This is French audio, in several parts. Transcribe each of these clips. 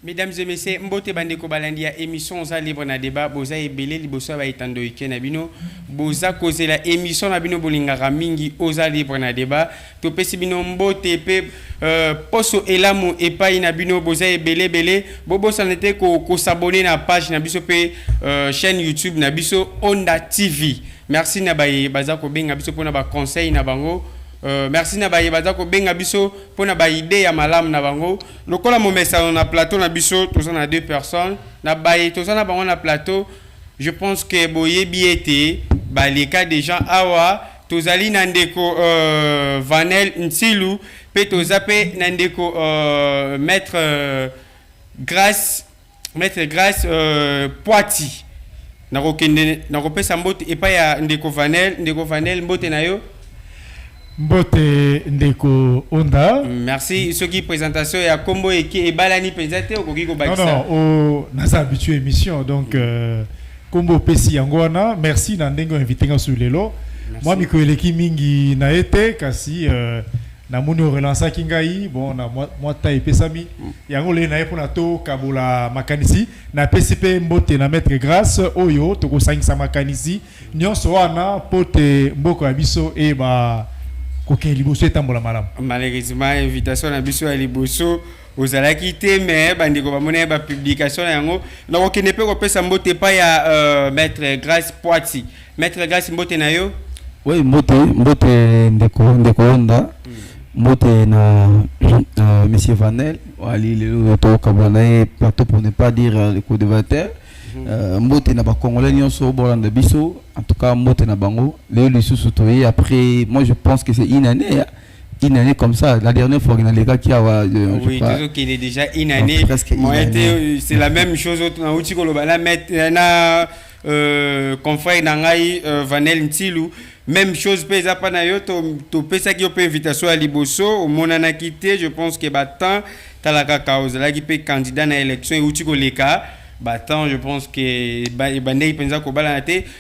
Mesdames et messieurs, mbote bandeko balandi ya émission za libre na débat boza ebele liboso ba itando ikena bino boza kozela émission na bino bolingaka mingi oza libre na débat to pesi bino mbote pe poso elamu epai na bino boza ebele bele bobo sanete ko s'abonner na page na biso pe chaîne YouTube na biso Onda TV. Merci na baye baza ko benga biso pona ba conseil na bango. Merci na baye baza ko benga biso pona ba idée ya malam na bango lokola mo message na plateau na biso tous na deux personnes na baye tous na bango na plateau. Je pense que boye biete ba les cas des gens awa tozali na ndeko Vanel Ntsilu pe tozape na ndeko maître Grâce Poiti na kokende na kopesa mbote epa ya ndeko Vanel mbote na yo. Mbote ndeko Onda. Merci. Ce qui présentation ya combo et qui est balani présenté au kokiko bakisa. Non, on a habitué émission donc combo pesi yangwana. Merci na ndengo invité nga sur lelo. Moi miko eleki mingi na été kasi na moni relancer kingai bon na moi ta epesami yango le na epona to kabula makanisi na PCP mbote na maître Grâce oyo to ko sangisa makanisi nyonso wana pote mboko ya biso e ba malheureusement invitation na biso ya liboso ozalaki te mais bandiko bamona ba publication yango na okene pe kopesa mbote pa ya maître Grâce Poiti. Maître Grâce mbote na yo. Oui, mbote ndeko Onda. Mbote na monsieur Vanel wali le to kabana plateau pour ne pas dire le co-débatteur. Mbote na ba congolais nyonso bolanda biso en tout cas mbote na bango le sous-soutoyer après moi je pense que c'est une année comme ça la dernière fois qu'il a les gars qui a oui toujours qu'il est déjà une année c'est la même chose na uti ko lobala mettre na confrère nangai Vanel Ntsilu même chose pesa pa na yo to pesa ki op invitation à liboso au monana quitté je pense que battant talaka cause la qui peut candidat na élection uti ko leka. Battant, je pense que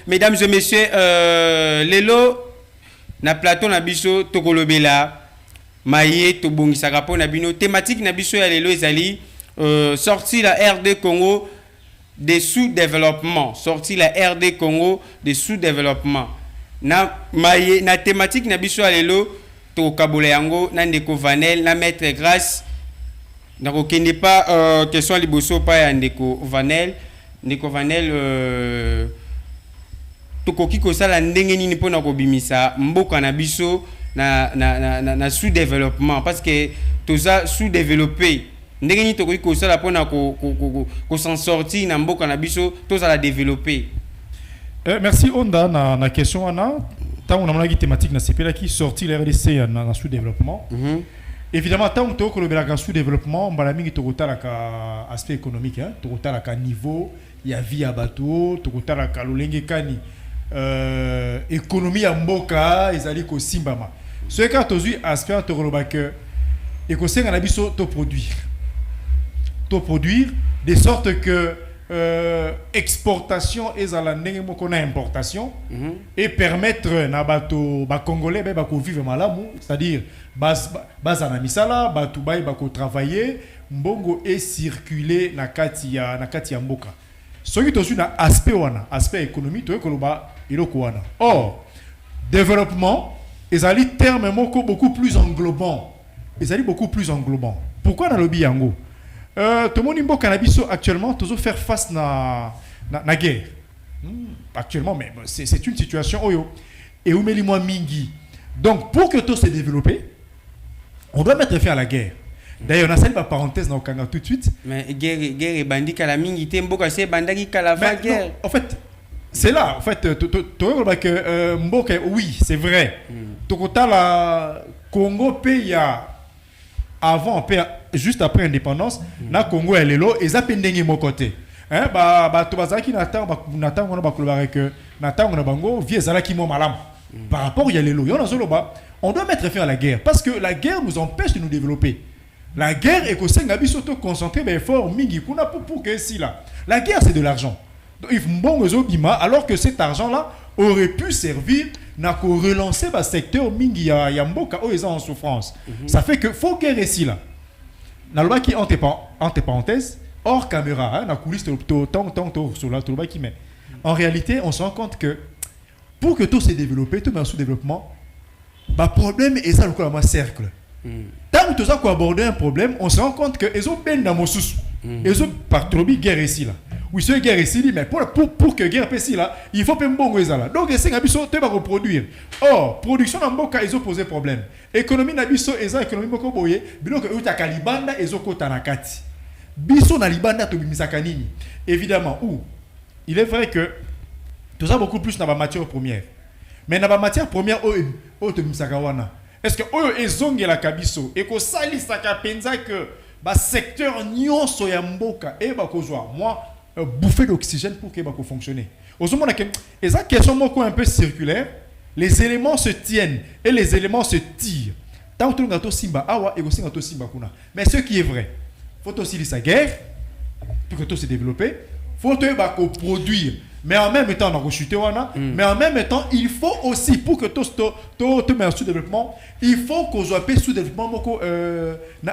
mesdames et messieurs, lelo na plateau na biso tokolobela maye to bongisa rapport na bino thématique na biso ya lelo ezali sorti la RD Congo des sous-développement na maye na thématique na biso ya lelo to kabola yango na ndeko Vanel na maître Grâce. Donc, il n'est pas question liboso pa ya ndeko Vanel. Ndeko Vanel, tokoki kosala ndenge nini pona kobimisa mboka na biso na sous-développement parce que toza sous-développé. Ndenge nini tokoki kosala pona ko s'en sortir na mboka na biso toza la développer. Merci Onda na question wana. Tant on a une thématique na sepela qui sorti la RDC na sous-développement. Évidemment, tant que tu as un sous-développement, tu as un aspect économique, tu as un niveau, il y a vie à bateau, tu as un économie à mboka, ils allaient au Simbama. Ce qui est un aspect que produire de sorte que exportation et importation et permettre na bato ba congolais ba vivre malamu c'est-à-dire base na misala batu ba travailler mbongo et circuler na kati ya mboka soki tozu na aspect économique to koloba iloko wana or développement ezali terme moko beaucoup plus englobant pourquoi na lobi yango tout le monde mboka na biso actuellement toujours faire face na guerre actuellement mais c'est une situation oyo et umeli moi mingi donc pour que tout se développe on doit mettre fin à la guerre. D'ailleurs on a salué ma parenthèse dans Kanga tout de suite mais guerre bandi kala mingi te mboka c'est bandaki kala va guerre en fait c'est là en fait que mboka oui c'est vrai tokota la Congo pays avant juste après indépendance na Congo elelo ezape ndenge mo côté to bazaki na tango na bakoloba que na tango na bango vie ezalaki mo malam par rapport ya lelo yo na zoloba on doit mettre fin à la guerre parce que la guerre nous empêche de nous développer. La guerre est que c'est ngabi surtout concentrer ben fort mingi kuna pour que si là la guerre c'est de l'argent donc il faut bima alors que cet argent là aurait pu servir na ko relancer ba secteur mingi ya mboka o en souffrance. Ça fait que faut guerre ici là na loi qui entre parenthèses hors caméra, la coulisse, sur la qui met. En réalité, on se rend compte que pour que tout se développe, tout est en sous-développement, le problème est ça le cercle. Tant que tu as aborder un problème, on se rend compte que ils ont bien dans mon sous. Ils ont par trop guerre ici là. Oui, c'est guerre ici, mais pour que guerre ici là, il faut pas un bon là. Donc c'est un abisso tu vas reproduire. Or, production dans boka ils ont posé problème. Économie nabisso ils ont économie beaucoup boyé, bilo que uta kalibanda ils ont kota nakati. Biso na libanda to bimisaka nini. Évidemment, où il est vrai que tout ça beaucoup plus dans la matière première. Mais dans la matière première o to bimisaka wana. Est-ce que oyo ezongela kabiso et ko salisaka penza que ba secteur nyonso ya mboka et ba kozwa moi bouffer d'oxygène pour que ba ko fonctionner. Ozomona que eza question moko un peu circulaire, les éléments se tiennent et les éléments se tirent. Tant que ngato simba awa et aussi ngato simba kuna. Mais ce qui est vrai, faut aussi sa guerre pour que tout se développe, faut que ba ko produire. Mais en même temps, on a rechuté, mais en même temps, il faut aussi, pour que tout met en sous-développement, il faut qu'on soit sous-développement,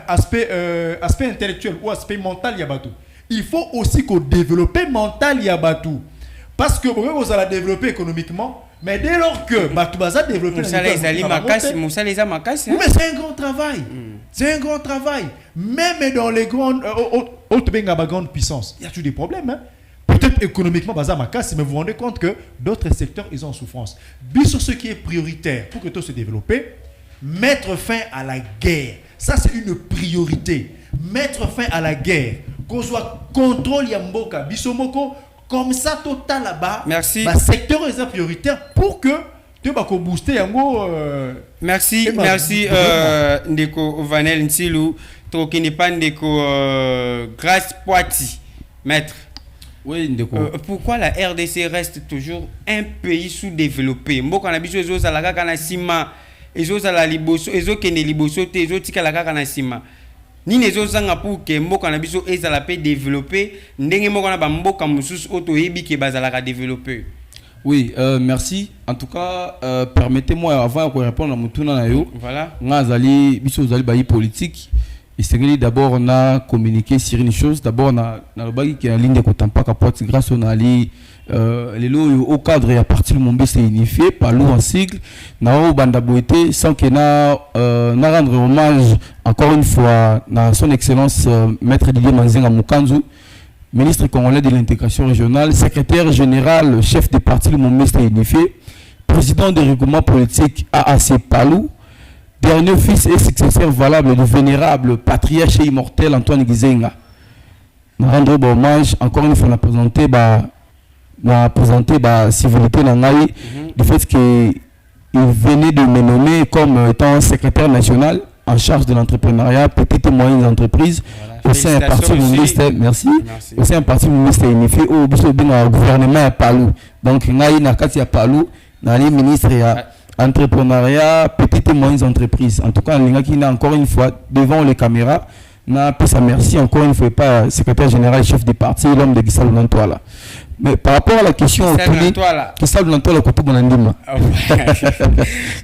aspect intellectuel ou aspect mental, yabatou. Il faut aussi qu'on développe mental, yabatou. Parce que vous allez développer économiquement, mais dès lors que Batou Baza développe mais c'est un grand travail. C'est un grand travail. Même dans les grandes puissances, il y a toujours des problèmes. Hein? Peut-être économiquement, Baza Makassi, mais vous vous rendez compte que d'autres secteurs, ils sont en souffrance. Sur ce qui est prioritaire pour que tout se développe, mettre fin à la guerre. Ça, c'est une priorité. Mettre fin à la guerre. Qu'on soit contrôle Yamboka, Bisomoko, comme ça, total là-bas. Merci. Le secteur est prioritaire pour que tu vas booster Yango. Merci, Ndeko Vanel Nsilou, Trokinipan Ndeko Grâce Poiti, maître. Oui, Ndeko. Pourquoi la RDC reste toujours un pays sous-développé? Mboka na biso ezo zalaka kana sima, ezo zala liboso, ezo kene liboso te, ezo tika la kana sima. Ni nezo zanga pour que mboka na biso ezala pe développer, ndenge mboka na ba mboka mususu oto yebi ke bazalaka développer. Oui, merci. En tout cas, permettez-moi avant de répondre à mon tour na yo. Voilà. Ngazali biso zali bayi politique. Et d'abord on a communiqué sur une chose. D'abord on a le bagage qui est en ligne de Kotampa Capote grâce on a les lots au cadre et à partir du moment c'est unifié par l'eau en sigle. Nao Bandaboité sans qu'il n'a rendre hommage encore une fois à son excellence maître Didier Manzenga Mukanzu, ministre congolais de l'intégration régionale, secrétaire général, chef de parti du moment c'est unifié, président de regroupement politique AAC Palou. Dernier fils et successeur valable du vénérable patriarche immortel Antoine Gizenga. Nous rendons hommage encore une fois à présenter la civilité Nangaï du fait qu'il venait de me nommer comme étant secrétaire national en charge de l'entrepreneuriat, petites et moyennes entreprises au sein d'un parti ministère. Merci. Au sein d'un parti ministère unifié au gouvernement à Palou. Donc Nangaï Nakati à Palou, Nali ministre entrepreneuriat, petites et moyennes entreprises. En tout cas, on a encore une fois devant les caméras. On sa merci encore une fois pas secrétaire général chef du parti l'homme de Gisal Nantoala. Mais par rapport à la question Gisal Nantoala côté Bonandima.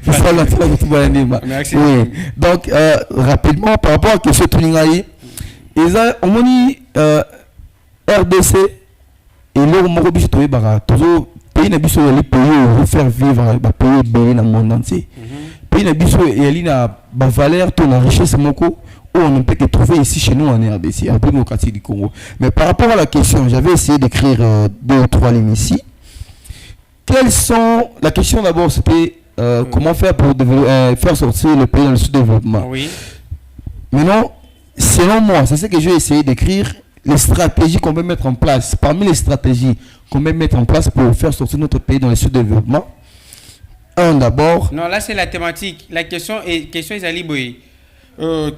Gisal Nantoala côté Bonandima. Merci. Oui. Donc rapidement par rapport à la question Tuningaï, ils ont RDC et leur morobi trouvé bara toujours pays na biso yali pays pour faire vivre ba pays belé dans le monde entier. Pays na biso yali na ba valeur to na richesse moko où on ne peut que trouver ici chez nous en RDC, en démocratie du Congo. Mais par rapport à la question, j'avais essayé d'écrire 2 ou 3 lignes ici. Quelles sont la question d'abord c'était comment faire pour faire sortir le pays dans le sous-développement. Oui. Maintenant, selon moi, c'est ce que j'ai essayé d'écrire. Les stratégies qu'on peut mettre en place, parmi les stratégies qu'on peut mettre en place pour faire sortir notre pays dans le sous-développement, d'abord... Non, là c'est la thématique. La question est Zali Boye.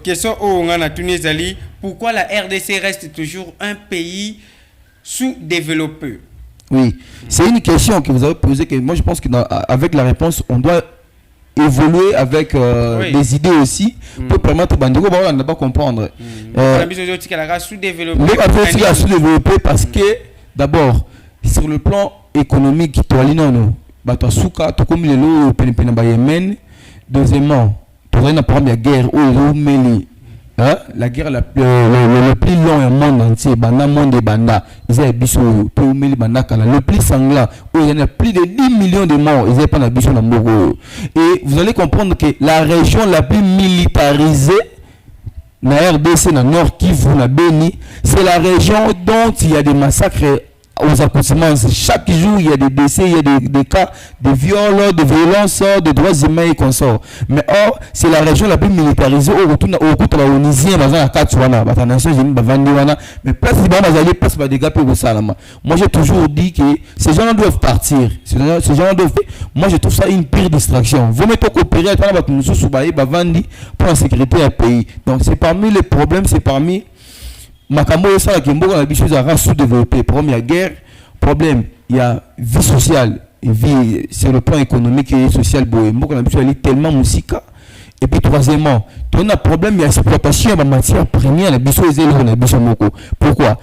Question on a Zali. Pourquoi la RDC reste toujours un pays sous-développé? Oui, c'est une question que vous avez posée, que moi je pense qu'avec la réponse, on doit évoluer avec des idées aussi pour permettre Bandego de pas comprendre. Sous-développé parce que d'abord sur le plan économique deuxièmement pour une première guerre où la guerre le plus long au monde entier, banda monde banda, ils avaient biso pour mille banda kala, le plus sanglant où il y en a plus de 10 millions de morts, ils avaient pas la biso dans Mbogo. Et vous allez comprendre que la région la plus militarisée na RDC, na Nord Kivu, na Beni, c'est la région dont il y a des massacres aux accouchements. Chaque jour, il y a des décès, il y a des cas de viols, de violences, de droits humains et consorts. Mais or, c'est la région la plus militarisée au retour de la Onisien, dans la Katsuana, dans la Nation Unie, mais place de place de dégâts pour le Salama. Moi, j'ai toujours dit que ces gens-là doivent partir. Ces gens-là doivent. Moi, je trouve ça une pire distraction. Vous mettez coopérer à la pour la sécurité du pays. Donc, c'est parmi les problèmes, c'est parmi. Makambo ça qui mboka na biso za sous-développé. Première guerre, problème, il y a vie sociale et vie sur le plan économique et social mboka na biso ali tellement musika. Et puis troisièmement, on a problème il y a exploitation de matière première na biso ezelo na biso moko. Pourquoi?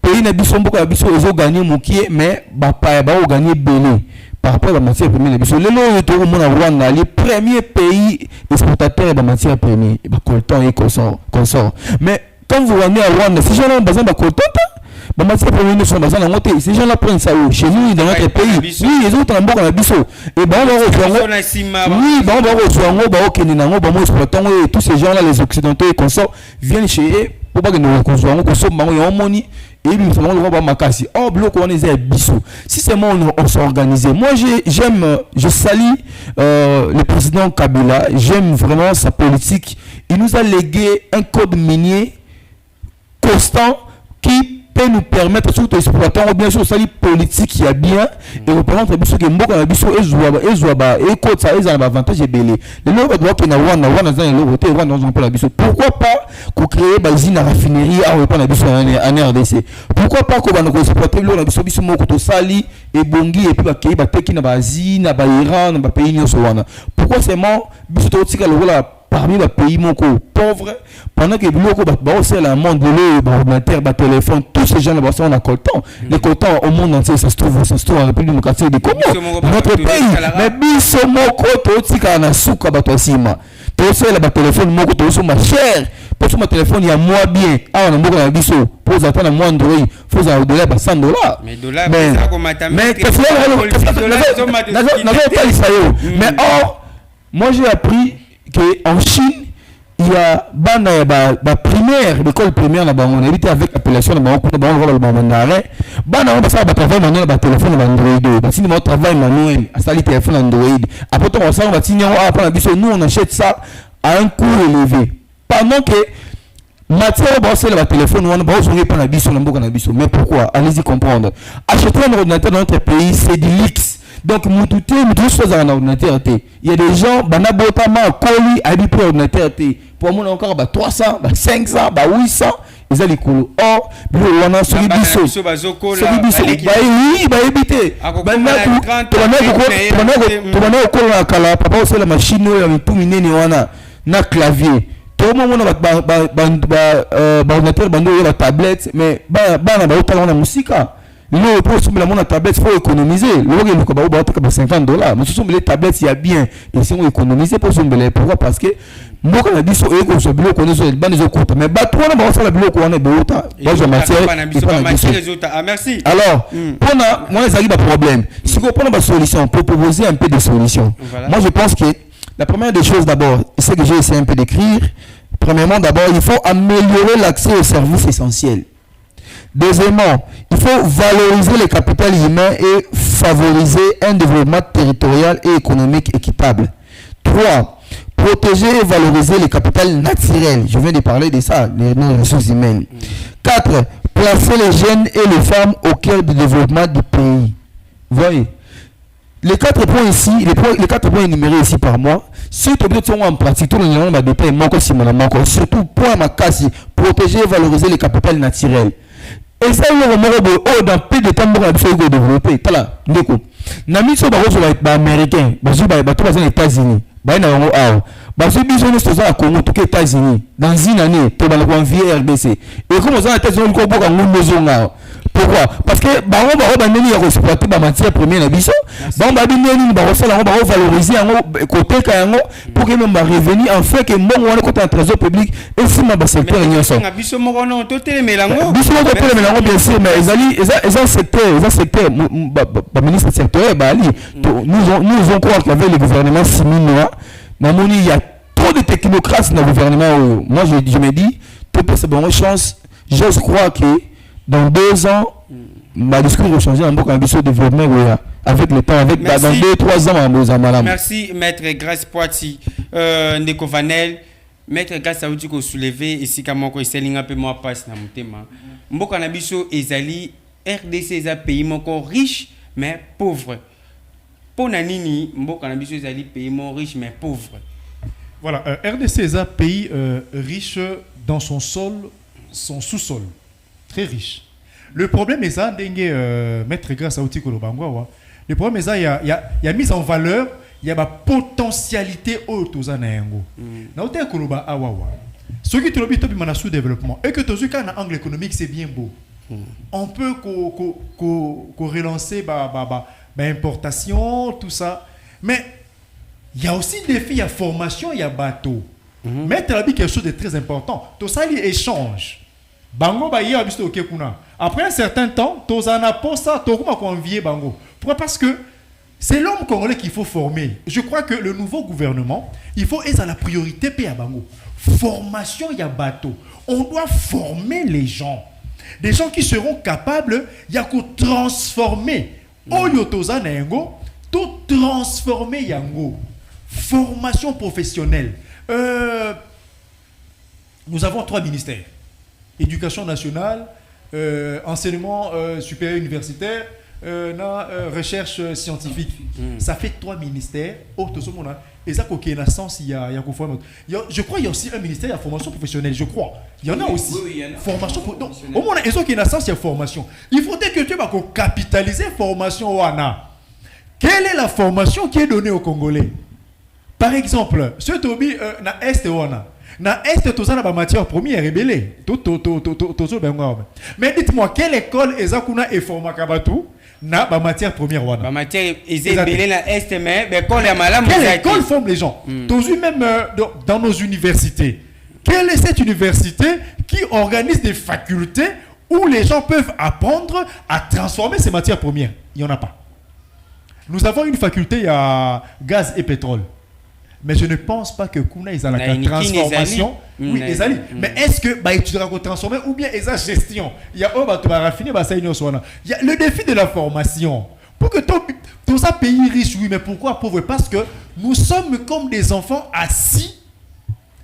Pays na biso mboka na biso ezo gagner mokie mais ba gagner belé par rapport à la matière première na biso. Lelo to mona Rwanda le premier pays exportateur de matière première, ba coltan et consort. Mais quand vous venez à Rwanda, ces gens-là ont besoin de coltan. Ces gens-là prennent ça chez nous, dans notre pays. Oui, les autres en bas, biso. Et ben, tous ces gens-là, les Occidentaux et consorts, viennent chez eux pour pas que nous consommions, et ils nous font le makasi. Oh, bloc, on est biso. Si c'est moi, on s'organise. Moi, je salue le président Kabila. J'aime vraiment sa politique. Il nous a légué un code minier constant qui peut nous permettre surtout d'exploiter bien sûr ça politique qui a bien et représente biso que mboka na biso ezwa et côté ça ils ont avantage belé les lois doit que na Rwanda dans le côté Rwanda on peut la biso pourquoi pas qu'on créer basine à raffinerie à reprendre la biso en RDC pourquoi pas qu'on va exploiter l'eau na biso moko to sali et bongi et puis ba kei ba teki na Asie na ba Iran na ba pays nyonso wana pourquoi seulement biso to tika le rôle parmi les pays pauvres, pendant que c'est le monde de l'eau, l'ordinateur, le téléphone, tous ces gens-là, on a coltan. Les coltans au monde entier, ça se trouve en République démocratique du Congo. Notre pays, mais bisomoko, totika na suka batosima. Toso le téléphone moko, toso ma chère. Pour mon téléphone, il y a moins bien. Ah, on a beaucoup de biso. Pour attendre un mois Android, faut avoir $100. Mais $100, mais mais or, moi j'ai appris qu'en Chine, il y a la primaire, l'école primaire, on évite avec l'appellation de mandarin. On va faire un travail manuel, un téléphone Android. Si on travaille manuel, à le téléphone Android. Après, on va signer, nous on achète ça à un coût élevé. Pendant que matière, c'est le téléphone, on va pas la biso, mais pourquoi? Allez-y comprendre. Acheter un ordinateur dans notre pays, c'est du luxe. Donc, choses en ordinateur. Il y a des gens, banabotama, colis, habitués ordinateur. Pour moi, encore 300, 500, 800. Ils ont les colos. Or, on a celui biso. Celui biso. Oui, éviter. Tu vas au col à Kala, papa, c'est la machine, tout miné, na clavier. Tout le monde a ordinateur, la tablette, mais on a musique. Le pour soumettre la tablette, il faut économiser. Le $50. Mais si les tablettes, il y a bien. Et si on économise pour soumettre, pourquoi? Parce que moi, quand on a dit que ce bloc, on est dans les autres. Mais toi, on va faire le bloc, on est de l'autre. Merci. Alors, moi, ça arrive à problème. Si on prend une solution, pour proposer un peu de solutions. Moi, je pense que la première des choses, d'abord, c'est que j'ai essayé un peu d'écrire. Premièrement, d'abord, il faut améliorer l'accès aux services essentiels. Deuxièmement, il faut valoriser le capital humain et favoriser un développement territorial et économique équitable. 3. Protéger et valoriser le capital naturel. Je viens de parler de ça, les ressources humaines. 4. Placer les jeunes et les femmes au cœur du développement du pays. Voyez. Les 4 points ici, les 4 points énumérés ici par moi, surtout en pratique, tout le monde va dépenser surtout point ma casse, protéger et valoriser le capital naturel. Et ça, dans peu de temps, on va développer. Tala, ndeko. Nami so baro so ba américain, bazu ba to aux États-Unis. Ba na ngo aw. Bazu biso ne so za Congo to États-Unis. Dans une année, to ba la convier RDC. Et comme ça États-Unis ko boka ngo zonga. Pourquoi? Parce que bango bandeni ya exploiter ba matière première na biso. Bango bandeni ba resala ngo ba valoriser ngo côté ka ngo pour que même ba revenir en fait que mbongo wana côté trésor public et si ma ba secteur nyonso. Na biso moko non to telemelango. Biso moko telemelango bien sûr mais ezali secteur ba ministre secteur ba ali nous on croit qu'avec le gouvernement siminois namoni il y a trop de technocrates dans le gouvernement. Moi je me dis peut-être c'est bonne chance. Je crois que dans 2 ans, ma discours va changer en beaucoup de développement avec le temps, avec dans 2-3 ans. Merci, Maître Grace Poiti, Ndeko Vanel. Maître Grace a dit qu'on soulever ici comme on essaie un peu moins passe dans mon thème. Mboko na biso ezali RDC est un pays encore riche mais pauvre. Pour nanini, Mboko na biso ezali pays riche mais pauvre. Voilà, RDC est un pays riche dans son sol, son sous-sol. Très riche. Le problème est ça, Maître Grace à Outi Kolobangwa. Le problème est ça, il y a mise en valeur, il y a ma potentialité autour Nayango. Na Outi Koloba Awawa. Ce qui te l'oblige à sous-développement. Et que tu as un angle économique, c'est bien beau. On peut relancer l'importation, tout ça. Mais il y a aussi des défis, il y a formation, il y a bateau. Mettre la vie quelque chose de très important. Tout ça, il échange. Bango ba hier biso okekuna. Après un certain temps, tozana posa tokuma convier bango. Pourquoi? Parce que c'est l'homme congolais qu'il faut former. Je crois que le nouveau gouvernement, il faut être à la priorité pe à bango. Formation ya bateau. On doit former les gens. Des gens qui seront capables ya ko transformer oyo tozana yango, tout transformer yango. Formation professionnelle. Nous avons 3 ministères. Éducation nationale, enseignement supérieur universitaire, recherche scientifique. Ça fait 3 ministères. Et ça, je crois qu'il y a aussi un ministère de formation professionnelle. Je crois. Il y en a aussi. Oui, il y en a. Formation. Donc, au moins, il y a une formation. Il faudrait que tu vas capitaliser la formation. Quelle est la formation qui est donnée aux Congolais? Par exemple, ce Tobi, na Est Wana. Na Est, tout ça, la matière première est belle. Mais dites-moi, quelle école est-ce et forma Kabatou na ba matière première Wana? La matière est belle na Est, mais l'école est malade. Quelle école forme les gens? Toujours même dans nos universités. Quelle est cette université qui organise des facultés où les gens peuvent apprendre à transformer ces matières premières? Il n'y en a pas. Nous avons une faculté à gaz et pétrole. Mais je ne pense pas que Kuna est à la transformation. Oui, Ezali. Mais est-ce que tu dois transformer ou bien est gestion? Il y a le défi de la formation. Pour que tout ça pays riche, oui, mais pourquoi pauvre? Parce que nous sommes comme des enfants assis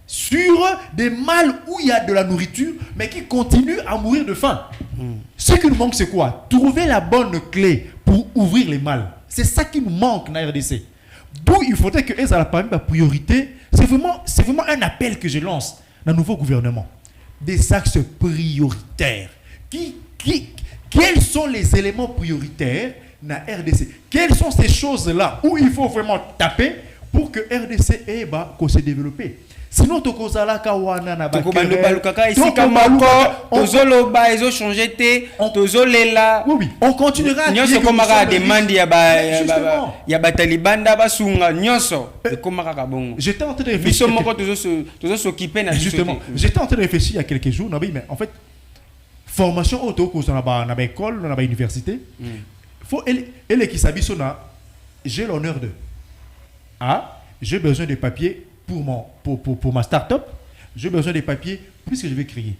sur des malles où il y a de la nourriture, mais qui continuent à mourir de faim. Ce qui nous manque, c'est quoi? Trouver la bonne clé pour ouvrir les malles. C'est ça qui nous manque dans la RDC. D'où il faudrait que elles aient parmi ma priorité. C'est vraiment un appel que je lance dans le nouveau gouvernement. Des axes prioritaires. Quels sont les éléments prioritaires dans la RDC? Quelles sont ces choses-là où il faut vraiment taper pour que RDC se développe? Sinon, tokozala kawana na bakaka ici comme encore tozoloba ezo changer té tozolela. Oui, on continuera. Nyonso komaka demande ya ba Taliban da basunga nyonso komaka ka bongo. J'étais en train de réfléchir. S'occuper na justement. J'étais en train de réfléchir il y a quelques jours, mais en fait formation auto ko na ba école, na ba université. Faut elle qui s'habille sona, j'ai l'honneur de j'ai besoin de papiers pour ma start-up, j'ai besoin des papiers puisque je vais créer.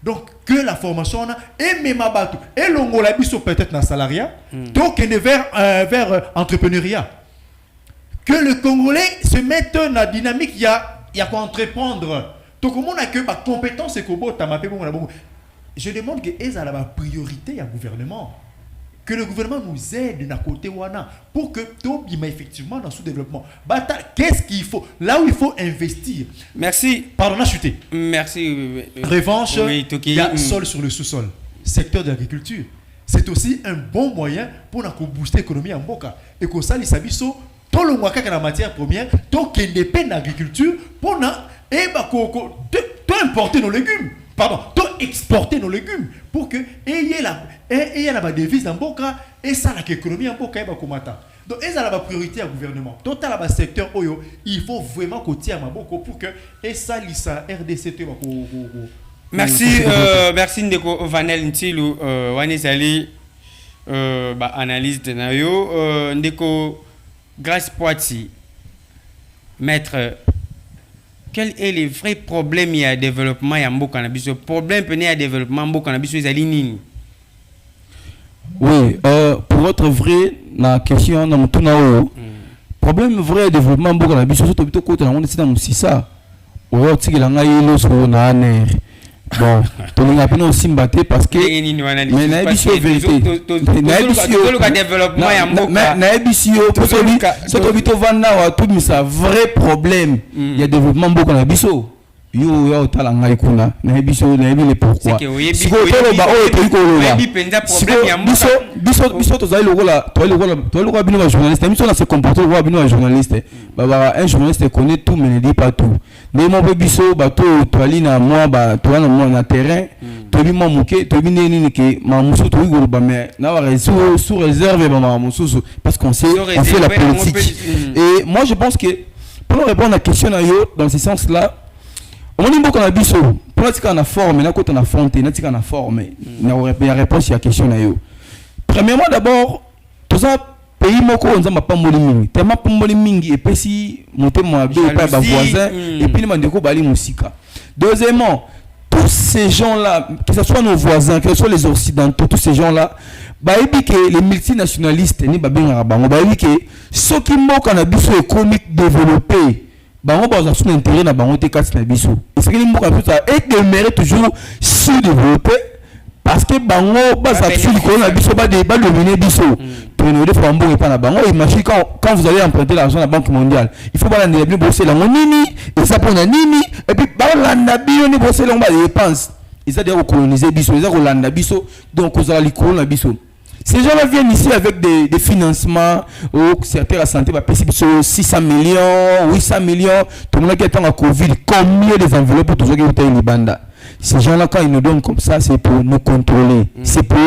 Donc, que la formation, et même à bateau, et l'on l'a mis peut-être dans le salariat, donc elle est vers entrepreneuriat. Que le Congolais se mette dans la dynamique, il y a quoi entreprendre. Donc, comment on a que ma compétence et que je demande que elles aient la priorité au gouvernement. Que le gouvernement nous aide d'un côté pour que tout effectivement dans ce développement. Qu'est-ce qu'il faut? Là où il faut investir. Merci. Pardon, on a chuté. Merci. Revanche, il y a sol sur le sous-sol. Secteur de l'agriculture. C'est aussi un bon moyen pour booster l'économie en Boka. Et que ça, les abisso, tout le mois la matière première, tant qu'il dépend de l'agriculture, pour importer nos légumes. pardon, exporter nos légumes pour que ayez la devise dans Boka et ça l'économie en Boka et Bakomata. Donc et ça la priorité à gouvernement. Total à secteur Oyo, il faut vraiment côté à Maboko pour que et ça lisa RDCT Merci merci Ndeko Vanel Ntilu Wanezali analyse de nayo Ndeko Grâce Poiti maître. Quel est le vrai problème il y a développement il y a beaucoup cannabis le problème peut à développement beaucoup cannabis les alignes. Oui, pour être vrai la question dans tout nao problème vrai développement beaucoup cannabis surtout plutôt côté on est dans ça ou autre qui langa yelo sur na aner bon to linga pino aussi mbaté parce que mais na ebisio vérité na ebisio le développement ya mboka na ebisio pour celui surtout bito vanda wa tout mais ça vrai problème il y a développement mboka na biso yo tala ngai kuna na ebisio na ebile pourquoi siko tolo ba o to ko biso to zali lokola bino ba journaliste biso na se comporter wa bino ba journaliste ba un journaliste connaît tout mais ne dit pas tout mais mon biso ba to ali na moi ba to na moi na terrain to bi mo muke to bi nini ke ma musu to igolo ba mais na wa sous réserve ba ma musu parce qu'on sait on fait la politique et moi je pense que pour répondre à la question dans ce sens là on dit beaucoup na biso pratique na forme na côté na fonte na tika na forme na réponse à la question na yo premièrement d'abord tout ça pays moko onza pas moli mingi tellement pas moli mingi et puis si monter moi deux pas ba voisin et puis les mandeko bali musika deuxièmement tous ces gens là que ce soit nos voisins que ce soit les occidentaux tous ces gens là ba ebi que les multinationalistes ni ba benga bango ba ebi que ceux qui moko na biso économique développé bango ba son intérêt na bango te kasi na biso et ce qui moko na ça et demeurer toujours sous-développé parce que bango ba ça sur le na biso ba dominer biso tourner de fois mbongo pas na bango imagine quand vous allez emprunter l'argent à la Banque mondiale il faut pas la bien bosser la nini et ça pour na nini et puis ba la bio ni bosser la ba dépenses ils ça dire coloniser biso ils ça kolanda biso donc aux allez coloniser biso. Ces gens-là viennent ici avec des financements, certains la santé va payer 600 millions, 800 millions, tout le monde qui est en Covid, combien des enveloppes pour tous ceux qui ont été en Libanda. Ces gens-là, quand ils nous donnent comme ça, c'est pour nous contrôler. C'est pour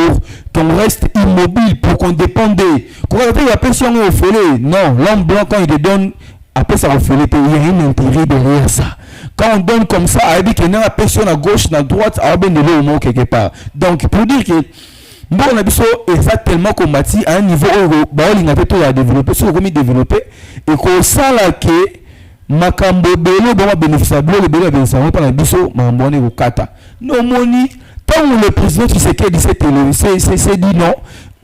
qu'on reste immobile, pour qu'on dépende. Quand on a la pension au foyer, non, l'homme blanc, quand il te donne, après ça va faire il y a un intérêt derrière ça. Quand on donne comme ça, il dit qu'il y a une pension à gauche, à droite, à bien de l'eau quelque part. Donc, pour dire que bon, la biso est ça tellement combattu à un niveau où il a tout à développer, sur comme développer et qu'on sent là que makambo belo bon bénéficier le belo bénéficier pas la biso mambone au kata. Non moni tant le président qui s'est dit c'est dit non,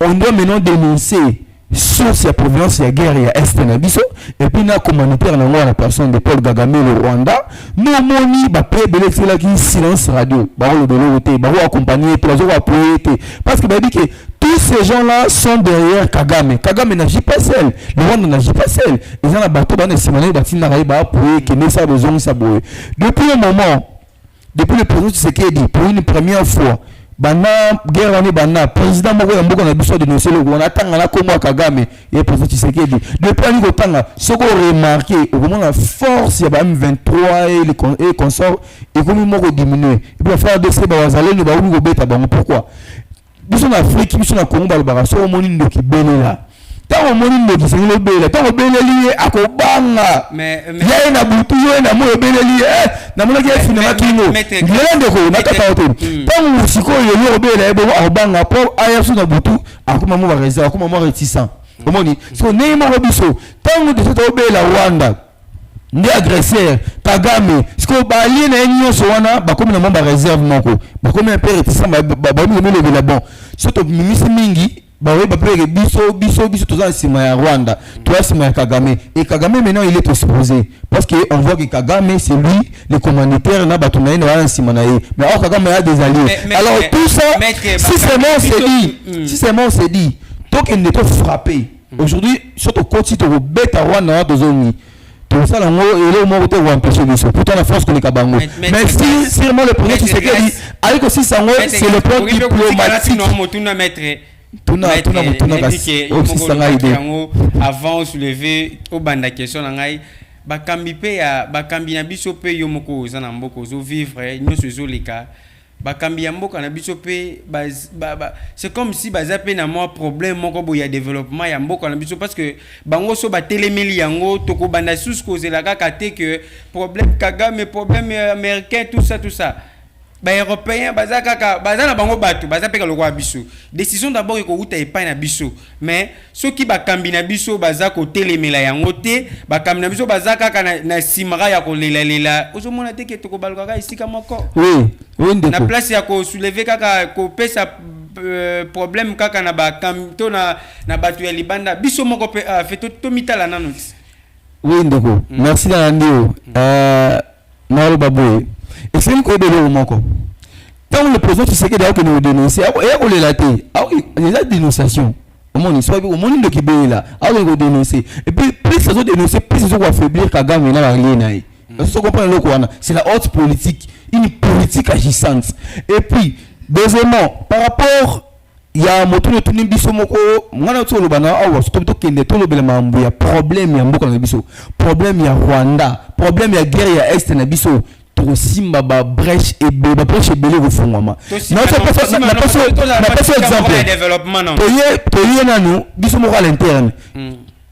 on doit maintenant dénoncer source ya provenance ya guerre ya est na biso et puis na communautaire na la personne de Paul Kagame le Rwanda non moni ba pe belé c'est là qui silence radio ba le belo côté ba accompagner plazo appuyer parce que ba dit que tous ces gens là sont derrière Kagame n'agit pas seul le Rwanda n'agit pas seul ils ont la bateau ba na simone ba tina ba appuyer que ne ça besoin ça boy depuis le président Tshisekedi pour une première fois bana guerre wani bana président moko ya mboka na biso dénoncer le Rwanda tanga na komo Kagame et président Tshisekedi depuis ali ko tanga soko remarquer au moment la force ya ba M23 et les consorts et comme moko diminuer et puis faire de ces ba wazalendo ba uli ko beta bango pourquoi biso na Afrique biso na Congo ba ba so moni ndoki belela tant moni ndoki c'est le bela tant beleli akobanga mais ya na butu yo na mo beleli na mo ke finalement kingo ngende ko na tata hotel tant siko yo bela ebo akobanga po aya so na butu akoma mo ba réserve akoma mo réticent omoni so ne mo biso tant de cette bela Rwanda ndi agresseur Kagame siko ba li na nyonso wana ba komi na mo ba réserve moko ba komi un peu réticent ba mi le bela bon surtout mimisi mingi bah oui, bah biso tous en sima ya Rwanda, toi sima ya Kagame et Kagame maintenant il est exposé parce que on voit que Kagame c'est lui le commanditaire na batunaï na en sima na ye mais alors Kagame a des alliés alors tout ça si seulement c'est dit tant qu'il n'est pas frappé aujourd'hui surtout quand tu te rebêtes à Rwanda dans zone tout ça là il est au moment où on empêcher biso pourtant la force que les Kabango mais si seulement le premier qui se dit avec aussi ça c'est le plan diplomatique avant soulever au banda question ngai bakambi pe ya bakambi na biso pe yo moko za na mboko zo vivre nyoso zo leka bakambi ya mboka na biso pe c'est comme si baza pe na moi problème moko boya développement ya mboka na biso parce que bango so batelemeli yango toko banda sous kozela kaka te que problème Kagame problème américain tout ça européen baza kaka baza na bango bato baza pe ka lokwa biso décision d'abord ko uta epai na biso mais soki bakambi na biso baza ko telemela yango te bakambi na biso baza kaka na simara ya ko lela ozomona te ke toko baluka ka isika moko oui na place ya ko soulever kaka ko pesa problème kaka na bakambi to na bato ya libanda biso moko pe fait to mitala nanu oui ndeko merci na ndio na baboye et c'est une code de moko tant le président tu sais que d'ailleurs que nous dénoncer et on les laté les dénonciation au monde soit au monde de Kibé là on dénoncer et puis plus ça dénoncer plus ça va affaiblir Kagame na la ça comprend le quoi c'est la haute politique une politique agissante et puis deuxièmement par rapport il y a moto de tuni biso moko ngana to lo bana awa stop to kende to lo bela mambu ya problème ya mboka na biso problème ya Rwanda problème ya guerre ya est na biso to simba ba brèche et ba brèche belé go fongwama na pas exemple développement non to yé nanu biso moko à l'interne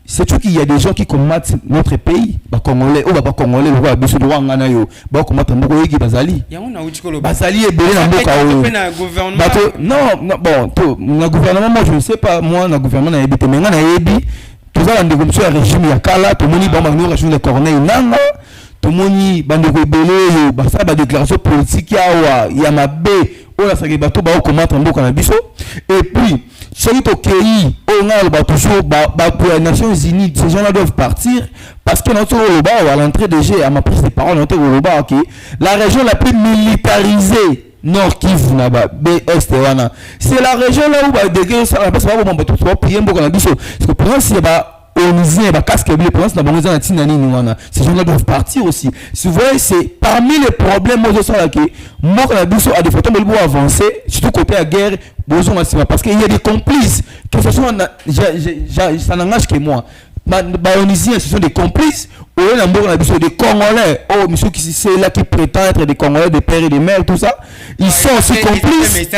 c'est tout qu'il y a des gens qui combattent notre pays ba congolais ou ba congolais le roi biso droit ngana yo ba combattre mboko yiki bazali bazali et belé na mboka o non bon to na gouvernement moi je ne sais pas moi na gouvernement na yebite mais ngana yebi to za ndeko mso ya régime ya kala to moni ba ngano régime de Corneille nanga to moni bandeko belé yo ba sa ba déclaration politique ya mabe o la saki bato ba combattre mboka na biso et puis celui qui on a toujours pour les Nations Unies, ces gens-là doivent partir parce que notre Oloba à l'entrée de G à ma prise de parole notre Oloba ok la région la plus militarisée Nord Kivu naba BST wana c'est la région là où ba déguer ça parce que ba bon tout pour prier mboko na biso parce que pour si ba onizien ba casque bleu pour na bango za tina nini wana ces gens-là doivent partir aussi si vous voyez c'est parmi les problèmes moi je sens là que mboko na biso a des photos de pour avancer surtout côté la guerre besoin parce qu'il y a des complices que ce soit ça n'engage que moi Baonisiens ce sont des complices ou des Congolais oh monsieur qui c'est là qui prétend être des Congolais des pères et des mères tout ça ils sont aussi complices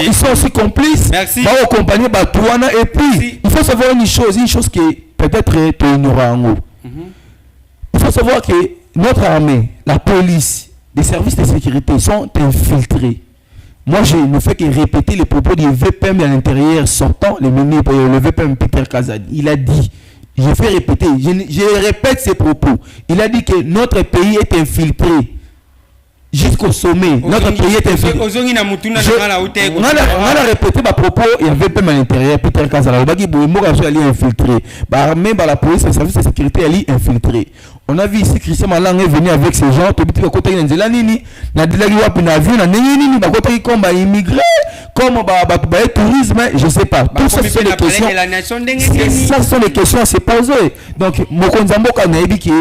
ils sont aussi complices va accompagner Batouana et puis il faut savoir une chose qui peut-être est ignorant il faut savoir que notre armée la police les services de sécurité sont infiltrés. Moi, je ne fais que répéter les propos du VPM à l'intérieur sortant, le VPM Peter Kazadi. Il a dit, je fais répéter, je répète ses propos. Il a dit que notre pays est infiltré jusqu'au sommet. Notre pays est infiltré. On a répété ma propos, il y a VPM à l'intérieur, Peter Kazadi. Il est infiltré. Même la police, le service de sécurité, elle est infiltré. On a vu ici Christian Malang est venu avec ces gens, tout petit côté de la nini, na dilagi wapi na avion na nini ba côté comme ba immigré, comme ba tourisme, je sais pas. Tout ça c'est des questions. Ça sont des questions à se poser. Donc Mokonzambo kana yebi ki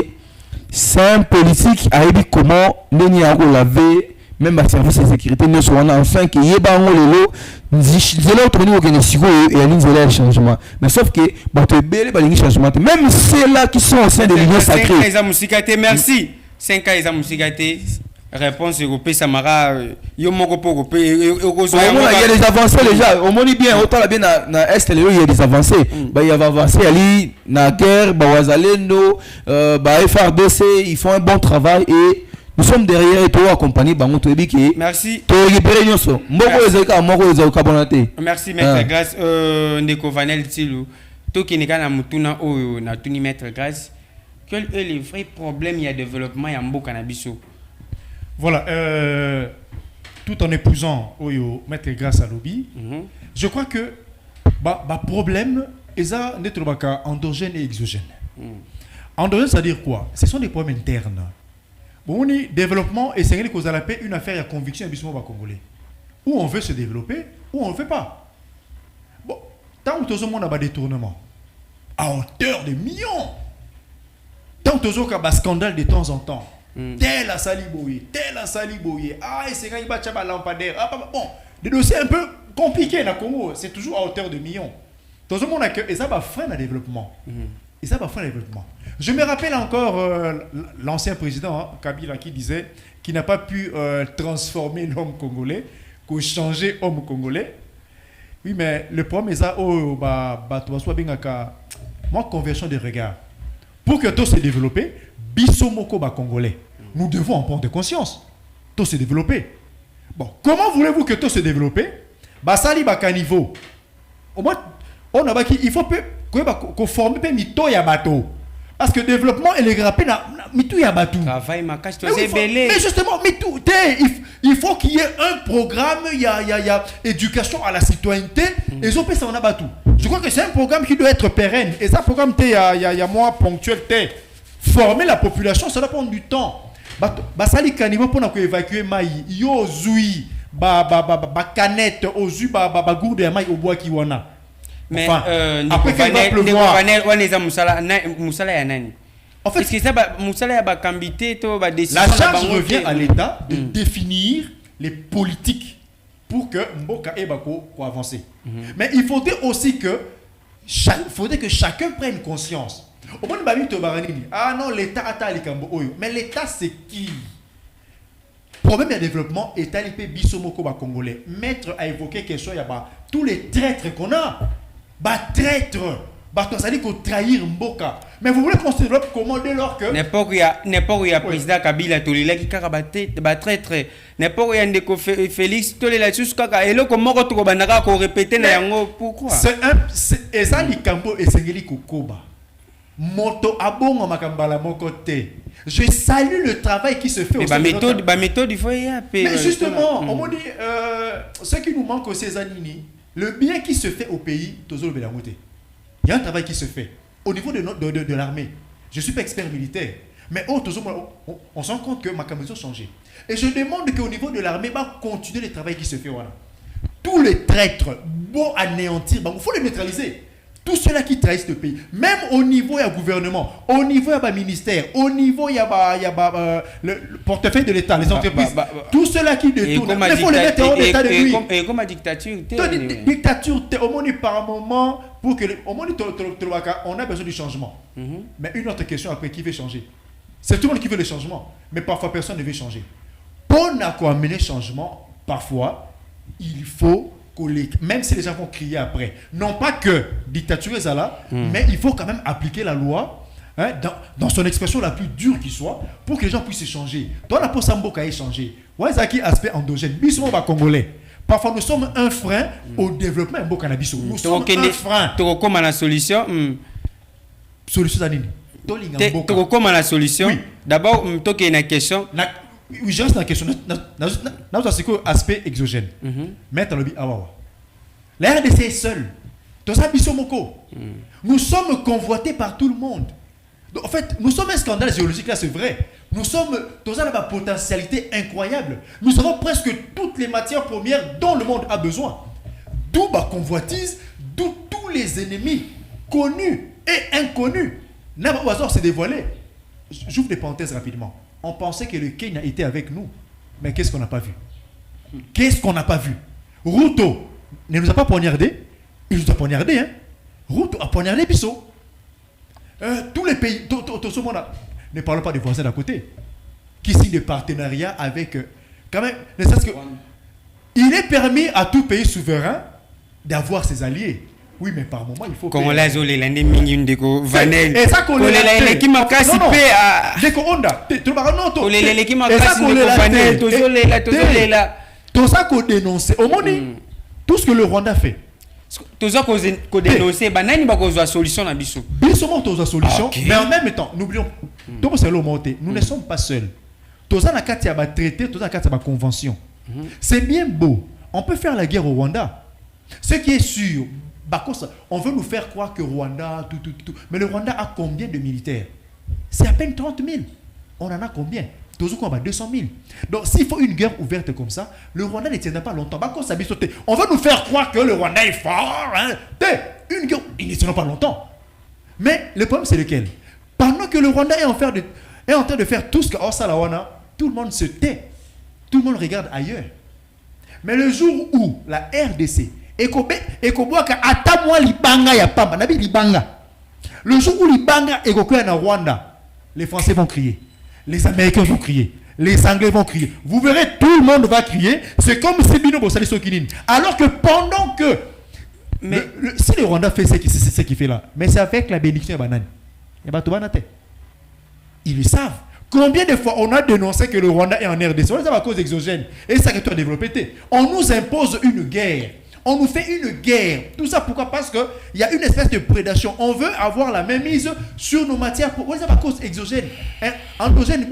c'est un politique a yebi comment nini a laver même le service de sécurité ne soit enfin que yeba ngo lelo nzela otomoni okene siko et ani nzela changement mais sauf que bato belé balingi changement même ceux-là qui sont au sein de l'union sacrée merci 5 ans eza musikate réponse européenne Samara yo moko poko pe il y a des avancées déjà on moni bien autant la bien na est il y a des avancées bah il y a avancé ali na guerre ba wazalendo ba FRDC ils font un bon travail et nous sommes derrière et toi accompagné bango to ebiki merci to libérer nyonso mboko ezeka moko ezeka bonate merci maître grâce ndeko Vanel Tilu to kinika na mutuna oyo na tuni maître grâce quel est le vrai problème il y a développement ya mboka na biso voilà tout en épousant oyo maître grâce à lobby je crois que ba problème eza netrobaka endogène et exogène endogène ça veut dire quoi ce sont des problèmes internes. Bon, développement et c'est une affaire à conviction à bismo congolais. Où on veut se développer, ou on ne le fait pas. Bon, tant que tout le monde a des détournements à hauteur de millions, tant que tout le monde a des scandales de temps en temps, tel à Saliboye, ah, et c'est quand il bat la lampadaire, bon, des dossiers un peu compliqués dans le Congo, c'est toujours à hauteur de millions. Tout le monde a que, et ça va freiner le développement. Et ça va faire le développement. Je me rappelle encore l'ancien président Kabila qui disait qui n'a pas pu transformer l'homme congolais, qu'on changer homme congolais. Oui, mais le problème est ça, moi, conversion de regard. Pour que tout se développe, bisomoko ba congolais. Nous devons en prendre conscience. Tout se développer. Bon, comment voulez-vous que tout se développe? Basali baka niveau. Au moins, on a il faut qu'on forme un mito ya bateau. Parce que le développement et le grappé mitou ya bateau. Mais justement, mitou, il faut qu'il y ait un programme, il y a éducation à la citoyenneté, et ils ont fait ça en a bateau. Je crois que c'est un programme qui doit être pérenne. Et ça, programme, il y a moins ponctuel. Former la population, ça doit prendre du temps. Basali Kanima pour évacuer Maï, yo zui, canette, ozu, gourde de Maï au bois qui wana. Mais après qu'il va pleuvoir. En fait, c'est ça, la charge revient à l'État de définir les politiques pour que Mboka et Bako avancer. Mais il faudrait aussi que chacun prenne conscience. Au moins, ah non, l'État a mais l'État c'est qui? Problème de développement, l'État l'IP Bisomoko Congolais. Maître a évoqué quelque chose, il y a tous les traîtres qu'on a. Traîtres. Ça dit qu'on trahir Mboka. Mais vous voulez qu'on se développe comment dès lors que. N'importe où il y a président Kabila Tolila qui a traître. N'importe où il y a Ndeko Félix Tolila jusqu'à. Et là, comment on répéter pourquoi? C'est ça, Likambo et Sengeli Kokoba. Moto abongo makambala mon côté. Je salue le travail qui se fait au méthode il faut y aller. Mais justement, on m'a dit ce qui nous manque au Cézanini, le bien qui se fait au pays, toujours le Bélamoté. Il y a un travail qui se fait au niveau de l'armée. Je ne suis pas expert militaire, mais on se rend compte que ma camisole a changé. Et je demande qu'au niveau de l'armée, continuer le travail qui se fait. Voilà. Tous les traîtres, bon anéantir, il faut les neutraliser. Tous ceux-là qui trahissent le pays, même au niveau du gouvernement, au niveau du ministère, au niveau du le portefeuille de l'État, les entreprises, tous ceux-là qui détournent, il faut les mettre hors d'état de nuit. Et comme la dictature, dictature, au moins par moment, pour que on a besoin du changement. Mais une autre question après, qui veut changer? C'est tout le monde qui veut le changement, mais parfois personne ne veut changer. Pour amener le changement, parfois, il faut même si les gens vont crier après, non pas que dictature est là, mais il faut quand même appliquer la loi dans son expression la plus dure qui soit pour que les gens puissent changer. Dans la poste Mboka est changé. Ouais, qui aspect endogène. Bisous, congolais. Parfois, nous sommes un frein au développement Mboka Nabiso. Nous sommes un frein. Tu recommandes la solution. Solution d'année. Tu recommandes la solution. D'abord, tu as une question. Oui, je reste dans la question. Nous avons un aspect exogène. Mettre le awawa. La RDC est seule. Nous sommes convoités par tout le monde. Donc, en fait, nous sommes un scandale géologique, là, c'est vrai. Nous sommes dans une potentialité incroyable. Nous avons presque toutes les matières premières dont le monde a besoin. D'où ma convoitise, d'où tous les ennemis connus et inconnus. N'a au hasard s'est dévoilé. J'ouvre des parenthèses rapidement. On pensait que le Kenya était avec nous. Mais qu'est-ce qu'on n'a pas vu? Qu'est-ce qu'on n'a pas vu? Ruto ne nous a pas poignardé. Il nous a poignardé. Ruto a poignardé Bissot. Tous les pays, tout ce monde, ne parlons pas des voisins d'à côté, qui signent des partenariats avec. Quand même, ne serait-ce que. Il est permis à tout pays souverain d'avoir ses alliés. Oui, mais par moment, il faut. Quand on l'a zolé, l'année minime de Vanel. Et ça, qu'on l'a qui m'a cassé. Dès qu'on a. On l'a qui m'a cassé. Vanel, tout là. Tout ça qu'on dénonce. Au monde, tout ce que le Rwanda fait. Tout ça qu'on dénonce, banani ba ko solution na biso. Biso mo to solution, mais en même temps, n'oublions tout c'est le monter. Nous ne sommes pas seuls. Tout ça na kati ya ba traité, tout ça na kati ya ba convention. C'est bien beau. On peut faire la guerre au Rwanda. Ce qui est sûr, on veut nous faire croire que Rwanda, tout. Mais le Rwanda a combien de militaires? C'est à peine 30 000. On en a combien? 200 000. Donc, s'il faut une guerre ouverte comme ça, le Rwanda ne tiendra pas longtemps. On veut nous faire croire que le Rwanda est fort. Une guerre, il ne tiendra pas longtemps. Mais le problème, c'est lequel? Pendant que le Rwanda est en train de faire tout ce que Osalawana, tout le monde se tait. Tout le monde regarde ailleurs. Mais le jour où la RDC, le jour où Libanga est en Rwanda, les Français vont crier. Les Américains vont crier. les Anglais vont crier. Vous verrez, tout le monde va crier. C'est comme si Bino Bossali Sokinine. Alors que pendant que... Mais si le Rwanda fait ce qu'il fait là, mais c'est avec la bénédiction de banane. Et bah, ils le savent. Combien de fois on a dénoncé que le Rwanda est en RDC? On est à cause exogène. Et ça que tu as développé. On nous impose une guerre. On nous fait une guerre. Tout ça pourquoi? Parce qu'il y a une espèce de prédation. On veut avoir la même mise sur nos matières. On est à cause exogène. Endogène,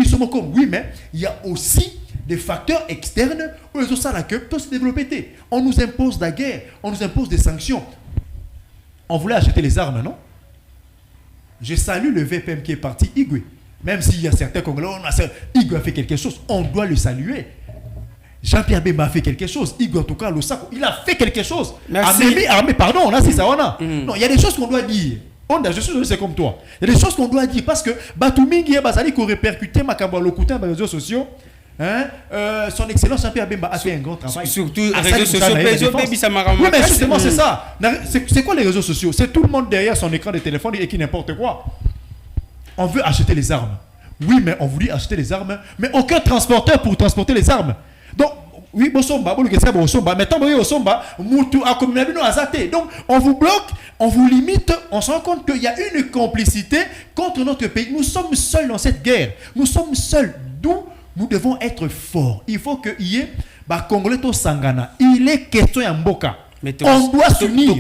oui, mais il y a aussi des facteurs externes où les autres peuvent se développer. On nous impose la guerre. On nous impose des sanctions. On voulait acheter les armes, non? Je salue le VPM qui est parti, Igwe. Même s'il y a certains Congolais, Igwe a fait quelque chose, on doit le saluer. Jean-Pierre Bemba a fait quelque chose. Igwe, en tout cas, Losako, il a fait quelque chose. Armée, pardon, on a c'est ça, on a. Non, il y a des choses qu'on doit dire. Je suis c'est comme toi. Il y a des choses qu'on doit dire parce que Batumingi et Bazali qui ont répercuté Makamba Lokutin dans les réseaux sociaux. Son excellence Jean-Pierre Bemba a fait un grand travail. Surtout les réseaux sociaux, oui, mais justement, c'est ça. C'est quoi les réseaux sociaux? C'est tout le monde derrière son écran de téléphone et qui n'importe quoi. On veut acheter les armes. Oui, mais on voulait acheter les armes, mais aucun transporteur pour transporter les armes. Donc, oui, mais tant donc, on vous bloque, on vous limite, on se rend compte qu'il y a une complicité contre notre pays. Nous sommes seuls dans cette guerre. Nous sommes seuls. D'où nous devons être forts. Il faut qu'il y ait Congolais to Sangana. Il est question à Mboka. On doit s'unir.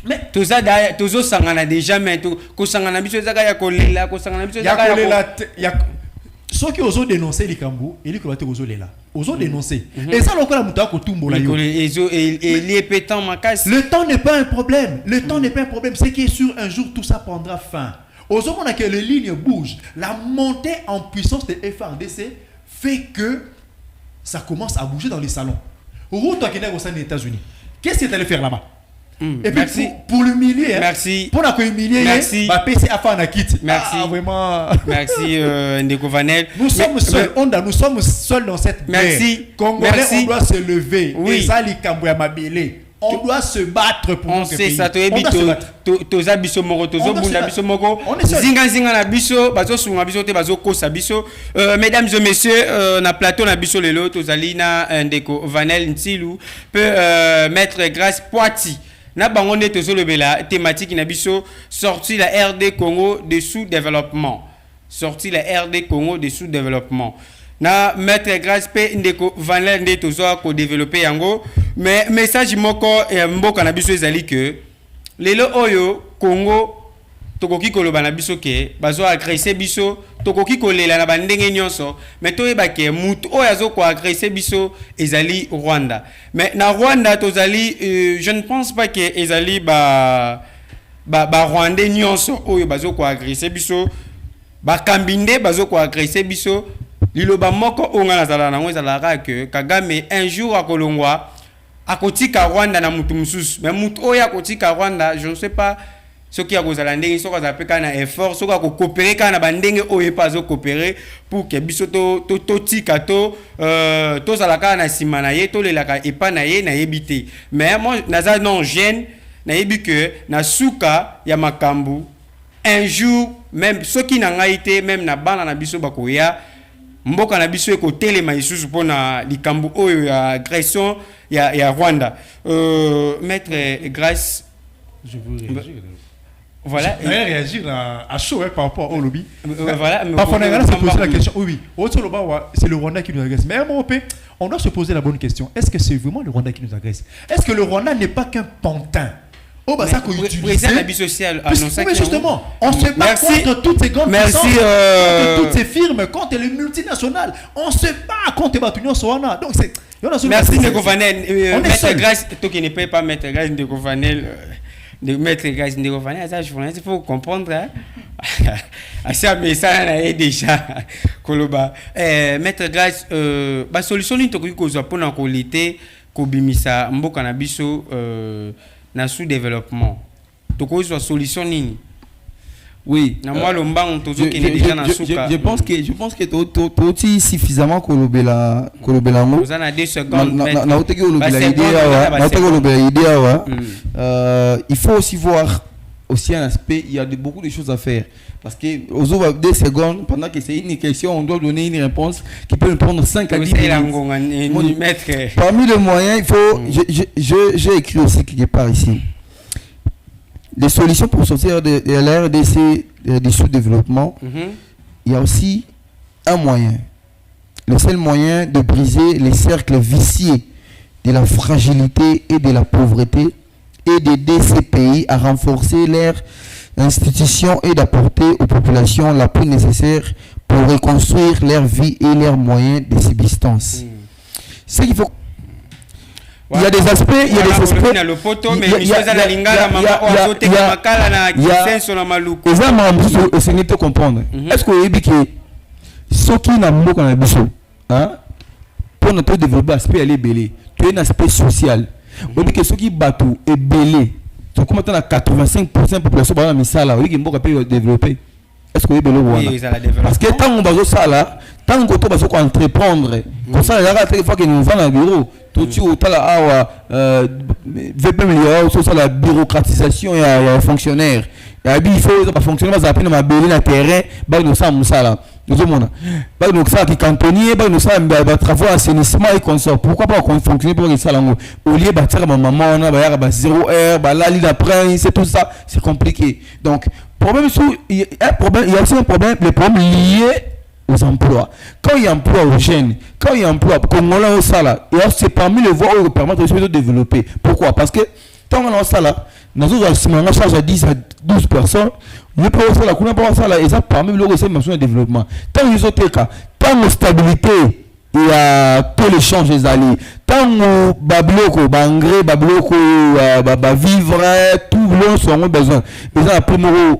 Mais tous sangana déjà mais ko sangana biso zaka ya kolela ko sangana biso zaka ya ceux qui osent dénoncer les Kambou et les Kolote osent là osent dénoncer et ça lokola muta ko tumbola yo et les pétants makas. Le temps n'est pas un problème, le temps n'est pas un problème, c'est que sur un jour tout ça prendra fin. Osons qu'on a que les lignes bougent, la montée en puissance de FARDC fait que ça commence à bouger dans les salons. Route à Kenya au sein des États-Unis. Qu'est-ce que tu allais faire là-bas? Et merci. Puis pour l'humilier, merci. Pour l'humilier, merci. PC a fait un kit. Merci. Vraiment. Merci Ndeko Vanel. Nous sommes seuls. Nous sommes seuls dans cette guerre. Merci. Congolais, on doit se lever. Oui. Et ça, les Cambouya Mabélé. On doit se battre pour notre pays. On doit se battre. Toza biso moko tozo bunda biso moko zinga na biso bazo sunga biso te bazo kosa biso. Mesdames et messieurs, na plateau na biso lelo tozali na Ndeko Vanel Ntilu peut mettre grâce Poiti. Na bango nde tozolobela thématique na biso sorti la RD Congo de sous-développement. Sorti la RD Congo de sous-développement. Na maître grâce pe Ndeko Vanel nde tozoa ko développer yango mais message moko mboka na biso ezali que lelo oyo Congo tokoki koloba na biso ke bazo agresser biso tokoki kolela na bandenge nyonso mais toyeba ke mutu oyo azo ko agresser biso ezali Rwanda mais na Rwanda tozali je ne pense pas que ezali ba Rwandais nyonso oyo bazo ko agresser biso ba kambinde bazo ko agresser biso liloba moko onga nazala nango ezalaka que Kagame un jour akolongwa akotika Rwanda na mutu mususu mais mutu oyo akotika Rwanda je ne sais pas ce qui a kozala ndenge soko za peka na effort soko ko coopérer kana bandenge oyo pas zo coopérer pour que biso to tika to zalaka na sima na ye to lelaka epa na ye na yebité mais moi naza non gêne na yebi que na suka ya makambu un jour même ceux qui na ngaité même na bana na biso bakoya mboka na biso eko telema isusu pona likambu oyo ya agression ya Rwanda. Maître Grâce, je veux réagir. Voilà. Je vais réagir à chaud par rapport au lobby. Voilà. Parfois, on se poser la question. Oui, c'est le Rwanda qui nous agresse. Mais on doit se poser la bonne question. Est-ce que c'est vraiment le Rwanda qui nous agresse? Est-ce que le Rwanda n'est pas qu'un pantin? Oh, bah ça qu'on utilise. Mais justement, on se bat contre toutes ces grandes puissances, contre toutes ces firmes, contre les multinationales. On se bat contre les Rwanda. Donc c'est. Merci Ndeko Vanel. Maître Grâce, toi qui ne peux pas Maître Grâce Ndeko Vanel. De Maître Grâce Ndeko Vanel, ça il faut comprendre. Ça mais ça est déjà Koloba. Maître Grâce, la solution ni tokoki kozwa pona ko lité ko bimisa mboka na biso na sous-développement. Tokoki kozwa solution nini? Oui. Je pense que tu suffisamment kolobela mo. Vous en avez 2 secondes. Il faut aussi voir aussi un aspect, il y a beaucoup de choses à faire. Parce que aux autres 2 secondes, pendant que c'est une question, on doit donner une réponse qui peut nous prendre 5 à 10 minutes. Parmi les moyens, il faut, j'ai écrit aussi quelque part ici, les solutions pour sortir de la RDC, des sous-développement, il y a aussi un moyen. Le seul moyen de briser les cercles vicieux de la fragilité et de la pauvreté et d'aider ces pays à renforcer leurs institutions et d'apporter aux populations la plus nécessaire pour reconstruire leur vie et leurs moyens de subsistance. Ce qu'il faut... Il y a des aspects, il y a des aspects. Est-ce que vous que ce qui n'a pas qu'on a besoin, pour notre développer l'aspect elle est belé, tu as un aspect social. On dit que ce qui bateau est belé. Tu comment tu as 85% de la population dans le misala, oui qui m'a pas développer. Est-ce que vous belé parce que tant on va ça là, tant qu'on va entreprendre, comme ça il y a des fois que nous vend un bureau. Tout VP milliard sur la bureaucratisation et les fonctionnaires. Il faut pas fonctionner parce que dans ma belé na terrain, ba nous ça musala. Nous sommes ba nous ça qui cantonnier, ba nous ça ba travaux assainissement et consort. Pourquoi pas qu'on fonctionne pour ça là au lieu bâtir ma maman na ba 0 heure, ba là d'après, c'est tout ça, c'est compliqué. Donc problème il y a aussi un problème, les problèmes liés aux emplois. Quand il y a emploi aux jeunes, quand il y a emploi congolais au salaire, c'est parmi les voies qui permettent de développer. Pourquoi? Parce que quand on a un salaire, nous avons charge à 10 à 12 personnes, nous pouvons faire la couleur pour ça et ça parmi les voies de développement. Tant que autres cas, tant que stabilité, il y a tous les changes des alliés. Tant que babloko, engrais, babloko, vivre, tout le monde sont besoin. Ils ont un peu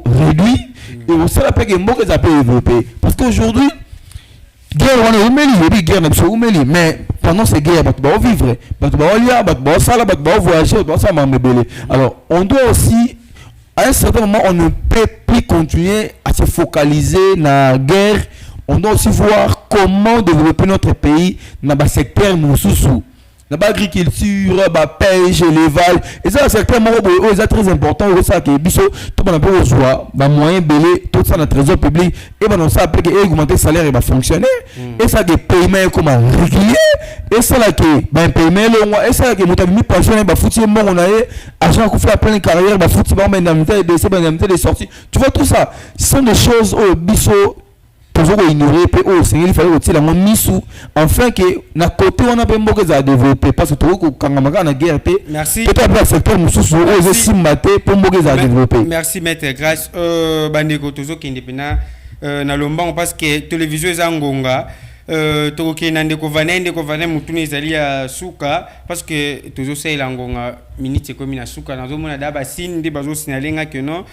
réduit. Et on sait la paix que beaucoup ça peut développer. Parce qu'aujourd'hui, guerre, on est humilié, guerre, on est mais pendant ces guerres, on va vivre, on va lire, on va voyager, on va m'embêter. Alors, on doit aussi, à un certain moment, on ne peut plus continuer à se focaliser dans la guerre. On doit aussi voir comment développer notre pays dans le secteur sous l'agriculture, la pêche, l'élevage. Et ça, c'est très important. C'est ça que Bisso, tout le monde a moyen belé, tout ça dans le trésor public. Et on sait après que augmenter le salaire va fonctionner. Et ça, que paiement comme régulier. Et ça, là, que paiement long. Et ça, que nous avons mis passionné, foutu mon on a agent qui fait plein de carrière, foutu bon, indemnité de sortie. Tu vois tout ça. Ce sont des choses où Bisso toujours ignorer au Seigneur il fallait aussi la misou enfin que na côté on a pas beaucoup à développer parce que tout quand on a guerre merci peut-être le secteur mususu aux aussi maté pour beaucoup à développer. Merci maître grâce bandeko toujours qui indépendant na lomba parce que télévision zangonga to ki ndeko vanene mutuni ezali ya suka parce que toujours c'est la ngonga minute comme na suka nazo mona daba sindi bazo signaler que non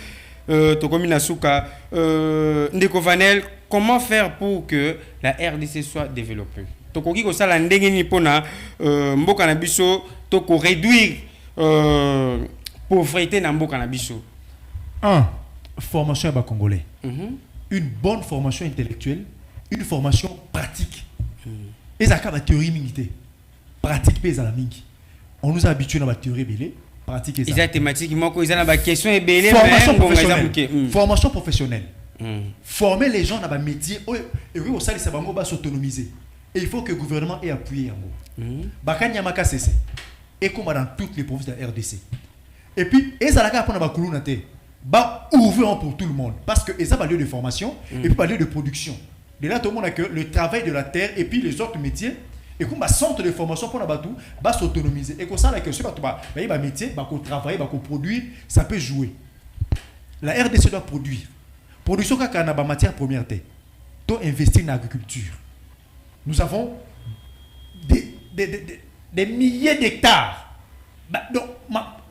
to comme na suka ndeko vanel. Comment faire pour que la RDC soit développée? Tokoki ko sala ndenge ni pona mboka na biso toko réduire pauvreté na mboka na biso. Formation à congolais. Une bonne formation intellectuelle, une formation pratique. Et ça la théorie militaire. Pratique pesa la mingi. On nous a habitués dans la théorie belé, pratique et ça. Ils ont thématique moko ils ont la question et belé formation professionnelle. Former les gens dans le métier et oui, ça va s'autonomiser. Et il faut que le gouvernement ait appuyé en gros. Bakanyamaka c'est et comme dans toutes les provinces de la RDC. Et puis, et ça la pour na ouvrir pour tout le monde parce que ça va lieu de formation et puis pas lieu de production. De là tout le monde a que le travail de la terre et puis les autres métiers et comme centre de formation pour na tout va s'autonomiser et comme ça la que ce ba métier ba ko travailler ba ko produire ça peut jouer. La RDC doit produire. Production quand on a matière première terre, to investir dans l'agriculture. Nous avons des milliers d'hectares. Donc,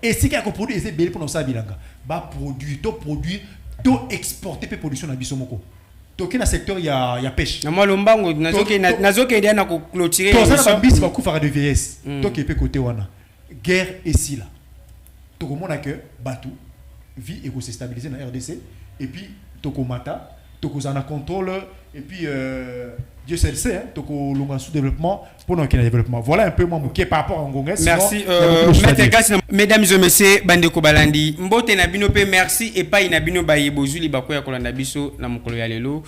et si quelqu'un produit, c'est bien pour nous ça bilanga. Produire, to exporter pe production na bisomoko. To dans le secteur il y a pêche. Na malombango nazoke dia na ko clôturer. To ça na bis va ku faire de vieillesse. To ke pe côté wana. Guerre ici là. To comment que batou vie et se stabiliser dans RDC et puis Tokomata, tokozana contrôle et puis Dieu sait le sait, hein, toko longa sous-développement pour nous qui a développement. Voilà un peu moi qui par rapport à Ngonga. Merci Maître Gas, mesdames et messieurs, bandeko balandi. Mbote na bino pe merci et pas ina bino ba yebozuli bakoya kolanda biso na mokolo ya lelo.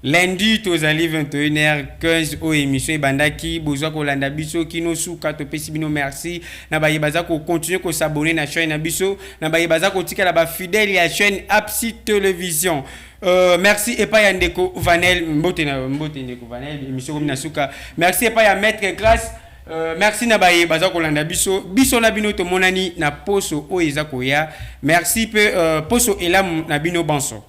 Lundi tozali 21h15 au émission bandaki bozwa kolanda biso kino suka to pesi bino merci na ba yebaza ko continuer ko s'abonner na chaîne na biso na ba yebaza ko tikala ba fidèle ya chaîne Apsi Télévision. Merci et pas Yandeko Vanel mbote Ndeko Vanel émission comme na suka. Merci et pas ya Maître Grâce. Merci na baye baza kolanda biso na bino to monani na poso o ezako ya. Merci pe poso elam na bino banso.